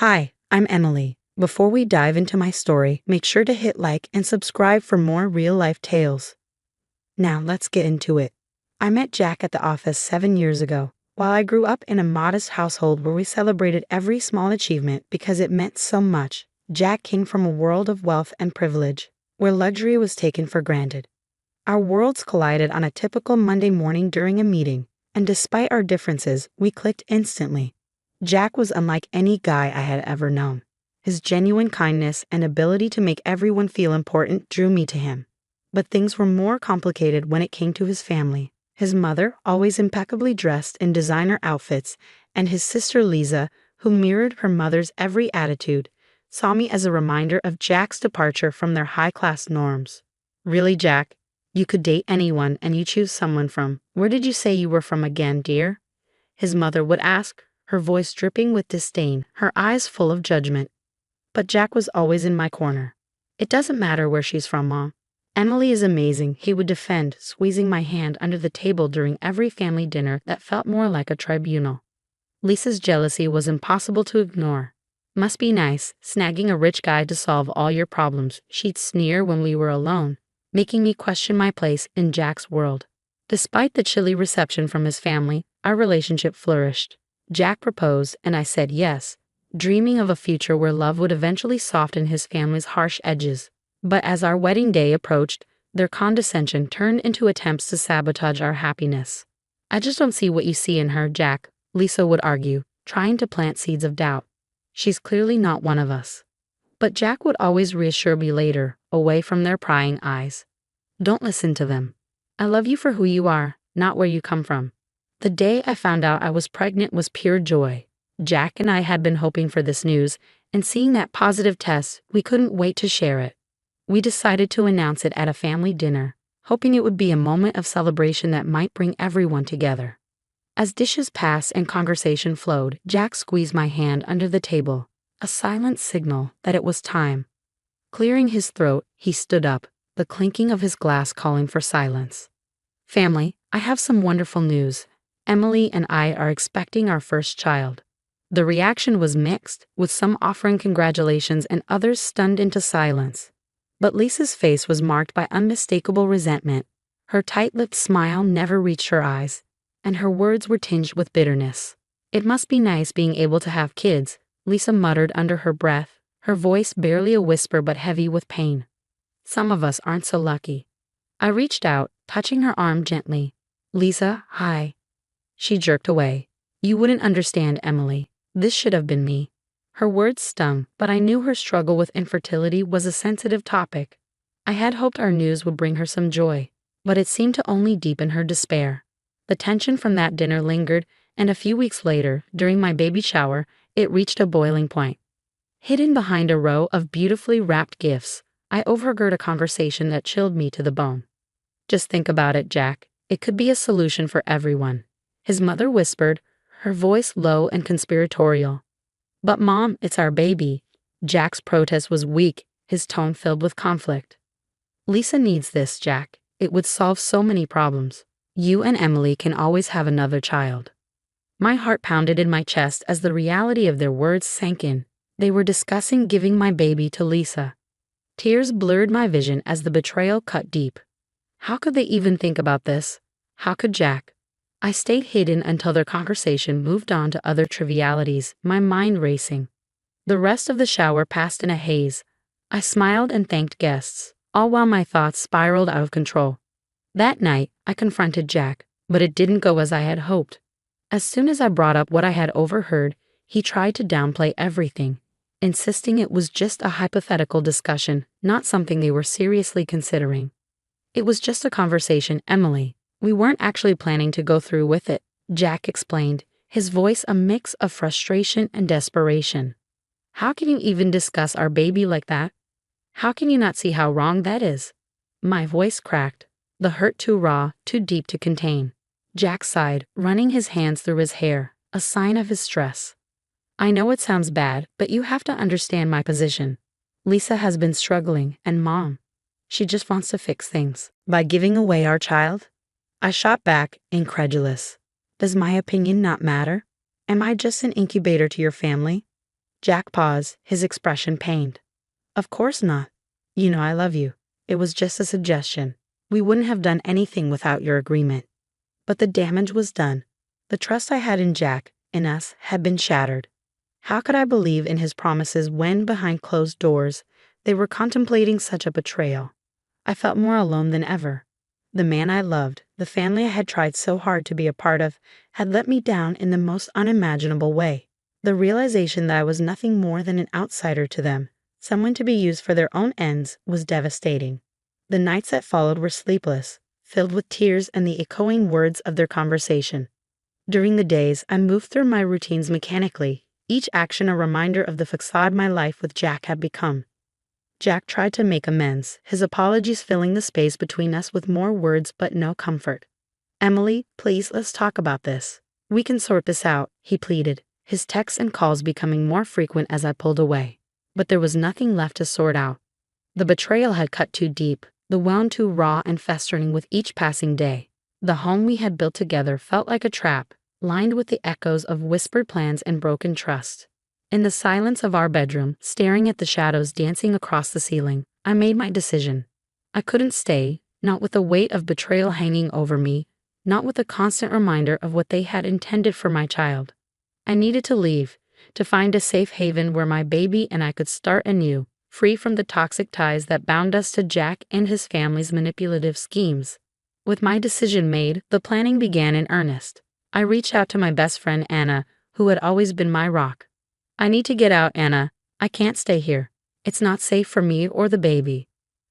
Hi, I'm Emily. Before we dive into my story, make sure to hit like and subscribe for more real-life tales. Now, let's get into it. I met Jack at the office 7 years ago. While I grew up in a modest household where we celebrated every small achievement because it meant so much, Jack came from a world of wealth and privilege, where luxury was taken for granted. Our worlds collided on a typical Monday morning during a meeting, and despite our differences, we clicked instantly. Jack was unlike any guy I had ever known. His genuine kindness and ability to make everyone feel important drew me to him. But things were more complicated when it came to his family. His mother, always impeccably dressed in designer outfits, and his sister Lisa, who mirrored her mother's every attitude, saw me as a reminder of Jack's departure from their high-class norms. Really, Jack? You could date anyone and you choose someone from, where did you say you were from again, dear? His mother would ask, her voice dripping with disdain, her eyes full of judgment. But Jack was always in my corner. It doesn't matter where she's from, Mom. Emily is amazing, he would defend, squeezing my hand under the table during every family dinner that felt more like a tribunal. Lisa's jealousy was impossible to ignore. Must be nice, snagging a rich guy to solve all your problems, she'd sneer when we were alone, making me question my place in Jack's world. Despite the chilly reception from his family, our relationship flourished. Jack proposed, and I said yes, dreaming of a future where love would eventually soften his family's harsh edges. But as our wedding day approached, their condescension turned into attempts to sabotage our happiness. I just don't see what you see in her, Jack, Lisa would argue, trying to plant seeds of doubt. She's clearly not one of us. But Jack would always reassure me later, away from their prying eyes. Don't listen to them. I love you for who you are, not where you come from. The day I found out I was pregnant was pure joy. Jack and I had been hoping for this news, and seeing that positive test, we couldn't wait to share it. We decided to announce it at a family dinner, hoping it would be a moment of celebration that might bring everyone together. As dishes passed and conversation flowed, Jack squeezed my hand under the table, a silent signal that it was time. Clearing his throat, he stood up, the clinking of his glass calling for silence. Family, I have some wonderful news. Emily and I are expecting our first child. The reaction was mixed, with some offering congratulations and others stunned into silence. But Lisa's face was marked by unmistakable resentment. Her tight-lipped smile never reached her eyes, and her words were tinged with bitterness. It must be nice being able to have kids, Lisa muttered under her breath, her voice barely a whisper but heavy with pain. Some of us aren't so lucky. I reached out, touching her arm gently. Lisa, hi. She jerked away. You wouldn't understand, Emily. This should have been me. Her words stung, but I knew her struggle with infertility was a sensitive topic. I had hoped our news would bring her some joy, but it seemed to only deepen her despair. The tension from that dinner lingered, and a few weeks later, during my baby shower, it reached a boiling point. Hidden behind a row of beautifully wrapped gifts, I overheard a conversation that chilled me to the bone. Just think about it, Jack. It could be a solution for everyone. His mother whispered, her voice low and conspiratorial. But Mom, it's our baby. Jack's protest was weak, his tone filled with conflict. Lisa needs this, Jack. It would solve so many problems. You and Emily can always have another child. My heart pounded in my chest as the reality of their words sank in. They were discussing giving my baby to Lisa. Tears blurred my vision as the betrayal cut deep. How could they even think about this? How could Jack? I stayed hidden until their conversation moved on to other trivialities, my mind racing. The rest of the shower passed in a haze. I smiled and thanked guests, all while my thoughts spiraled out of control. That night, I confronted Jack, but it didn't go as I had hoped. As soon as I brought up what I had overheard, he tried to downplay everything, insisting it was just a hypothetical discussion, not something they were seriously considering. It was just a conversation, Emily. We weren't actually planning to go through with it, Jack explained, his voice a mix of frustration and desperation. How can you even discuss our baby like that? How can you not see how wrong that is? My voice cracked, the hurt too raw, too deep to contain. Jack sighed, running his hands through his hair, a sign of his stress. I know it sounds bad, but you have to understand my position. Lisa has been struggling, and Mom, she just wants to fix things. By giving away our child? I shot back, incredulous. Does my opinion not matter? Am I just an incubator to your family? Jack paused, his expression pained. Of course not. You know I love you. It was just a suggestion. We wouldn't have done anything without your agreement. But the damage was done. The trust I had in Jack, in us, had been shattered. How could I believe in his promises when, behind closed doors, they were contemplating such a betrayal? I felt more alone than ever. The man I loved, the family I had tried so hard to be a part of, had let me down in the most unimaginable way. The realization that I was nothing more than an outsider to them, someone to be used for their own ends, was devastating. The nights that followed were sleepless, filled with tears and the echoing words of their conversation. During the days, I moved through my routines mechanically, each action a reminder of the facade my life with Jack had become. Jack tried to make amends, his apologies filling the space between us with more words but no comfort. Emily, please, let's talk about this. We can sort this out, he pleaded, his texts and calls becoming more frequent as I pulled away. But there was nothing left to sort out. The betrayal had cut too deep, the wound too raw and festering with each passing day. The home we had built together felt like a trap, lined with the echoes of whispered plans and broken trust. In the silence of our bedroom, staring at the shadows dancing across the ceiling, I made my decision. I couldn't stay, not with the weight of betrayal hanging over me, not with the constant reminder of what they had intended for my child. I needed to leave, to find a safe haven where my baby and I could start anew, free from the toxic ties that bound us to Jack and his family's manipulative schemes. With my decision made, the planning began in earnest. I reached out to my best friend Anna, who had always been my rock. I need to get out, Anna. I can't stay here. It's not safe for me or the baby.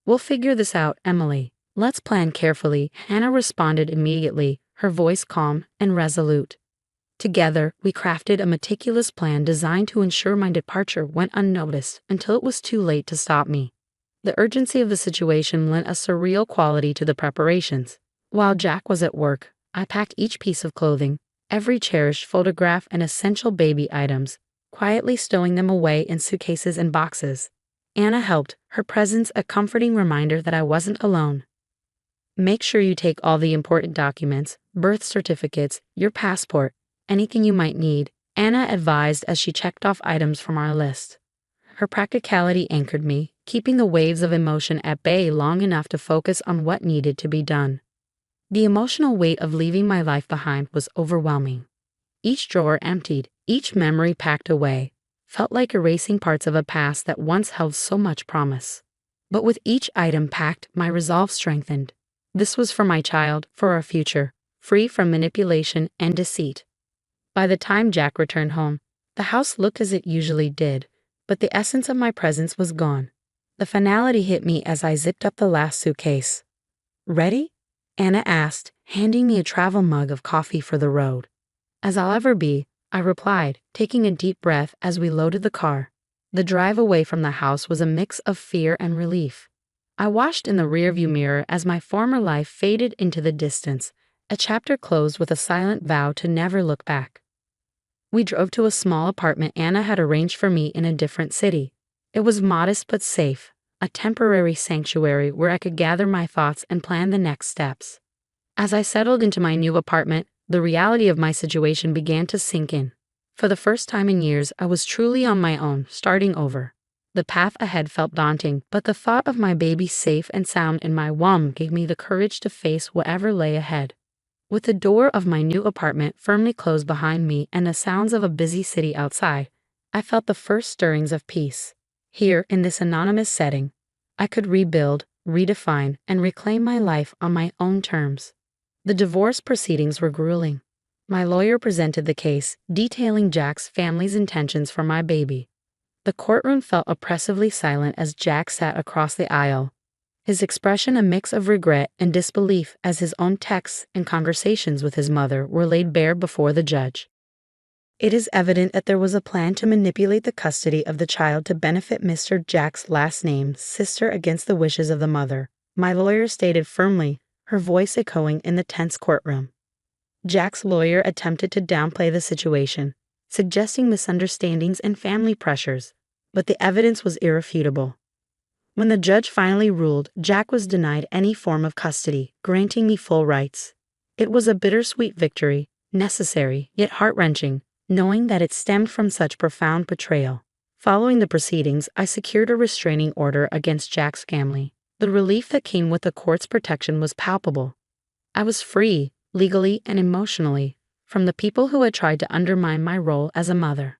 We'll figure this out, Emily. Let's plan carefully, Anna responded immediately, her voice calm and resolute. Together, we crafted a meticulous plan designed to ensure my departure went unnoticed until it was too late to stop me. The urgency of the situation lent a surreal quality to the preparations. While Jack was at work, I packed each piece of clothing, every cherished photograph and essential baby items, quietly stowing them away in suitcases and boxes. Anna helped, her presence a comforting reminder that I wasn't alone. Make sure you take all the important documents, birth certificates, your passport, anything you might need, Anna advised as she checked off items from our list. Her practicality anchored me, keeping the waves of emotion at bay long enough to focus on what needed to be done. The emotional weight of leaving my life behind was overwhelming. Each drawer emptied, each memory packed away, felt like erasing parts of a past that once held so much promise. But with each item packed, my resolve strengthened. This was for my child, for our future, free from manipulation and deceit. By the time Jack returned home, the house looked as it usually did, but the essence of my presence was gone. The finality hit me as I zipped up the last suitcase. Ready? Anna asked, handing me a travel mug of coffee for the road. As I'll ever be, I replied, taking a deep breath as we loaded the car. The drive away from the house was a mix of fear and relief. I watched in the rearview mirror as my former life faded into the distance, a chapter closed with a silent vow to never look back. We drove to a small apartment Anna had arranged for me in a different city. It was modest but safe, a temporary sanctuary where I could gather my thoughts and plan the next steps. As I settled into my new apartment, the reality of my situation began to sink in. For the first time in years, I was truly on my own, starting over. The path ahead felt daunting, but the thought of my baby safe and sound in my womb gave me the courage to face whatever lay ahead. With the door of my new apartment firmly closed behind me and the sounds of a busy city outside, I felt the first stirrings of peace. Here, in this anonymous setting, I could rebuild, redefine, and reclaim my life on my own terms. The divorce proceedings were grueling. My lawyer presented the case, detailing Jack's family's intentions for my baby. The courtroom felt oppressively silent as Jack sat across the aisle, his expression a mix of regret and disbelief as his own texts and conversations with his mother were laid bare before the judge. It is evident that there was a plan to manipulate the custody of the child to benefit Mr. Jack's last name, sister against the wishes of the mother, my lawyer stated firmly, her voice echoing in the tense courtroom. Jack's lawyer attempted to downplay the situation, suggesting misunderstandings and family pressures, but the evidence was irrefutable. When the judge finally ruled, Jack was denied any form of custody, granting me full rights. It was a bittersweet victory, necessary, yet heart-wrenching, knowing that it stemmed from such profound betrayal. Following the proceedings, I secured a restraining order against Jack's family. The relief that came with the court's protection was palpable. I was free, legally and emotionally, from the people who had tried to undermine my role as a mother.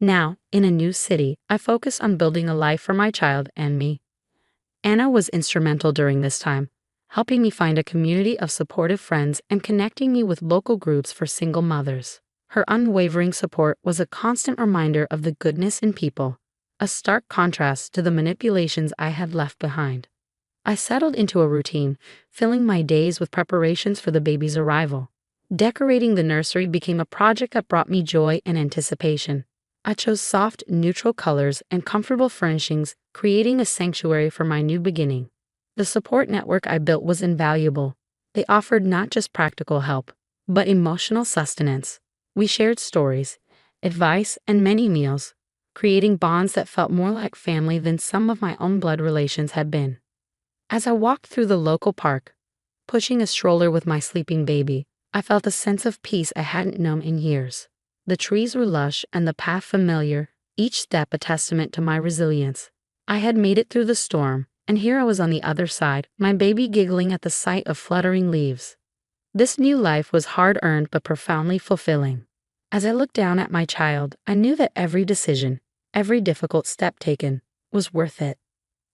Now, in a new city, I focus on building a life for my child and me. Anna was instrumental during this time, helping me find a community of supportive friends and connecting me with local groups for single mothers. Her unwavering support was a constant reminder of the goodness in people, a stark contrast to the manipulations I had left behind. I settled into a routine, filling my days with preparations for the baby's arrival. Decorating the nursery became a project that brought me joy and anticipation. I chose soft, neutral colors and comfortable furnishings, creating a sanctuary for my new beginning. The support network I built was invaluable. They offered not just practical help, but emotional sustenance. We shared stories, advice, and many meals, creating bonds that felt more like family than some of my own blood relations had been. As I walked through the local park, pushing a stroller with my sleeping baby, I felt a sense of peace I hadn't known in years. The trees were lush and the path familiar, each step a testament to my resilience. I had made it through the storm, and here I was on the other side, my baby giggling at the sight of fluttering leaves. This new life was hard-earned but profoundly fulfilling. As I looked down at my child, I knew that every decision, every difficult step taken, was worth it.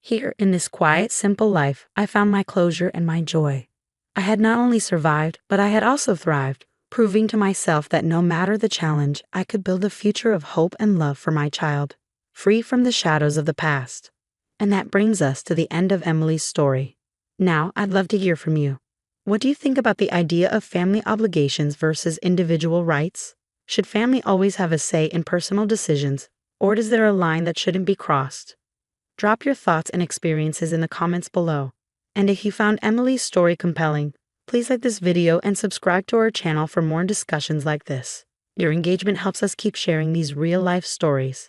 Here, in this quiet, simple life, I found my closure and my joy. I had not only survived, but I had also thrived, proving to myself that no matter the challenge, I could build a future of hope and love for my child, free from the shadows of the past. And that brings us to the end of Emily's story. Now, I'd love to hear from you. What do you think about the idea of family obligations versus individual rights? Should family always have a say in personal decisions, or is there a line that shouldn't be crossed? Drop your thoughts and experiences in the comments below. And if you found Emily's story compelling, please like this video and subscribe to our channel for more discussions like this. Your engagement helps us keep sharing these real-life stories.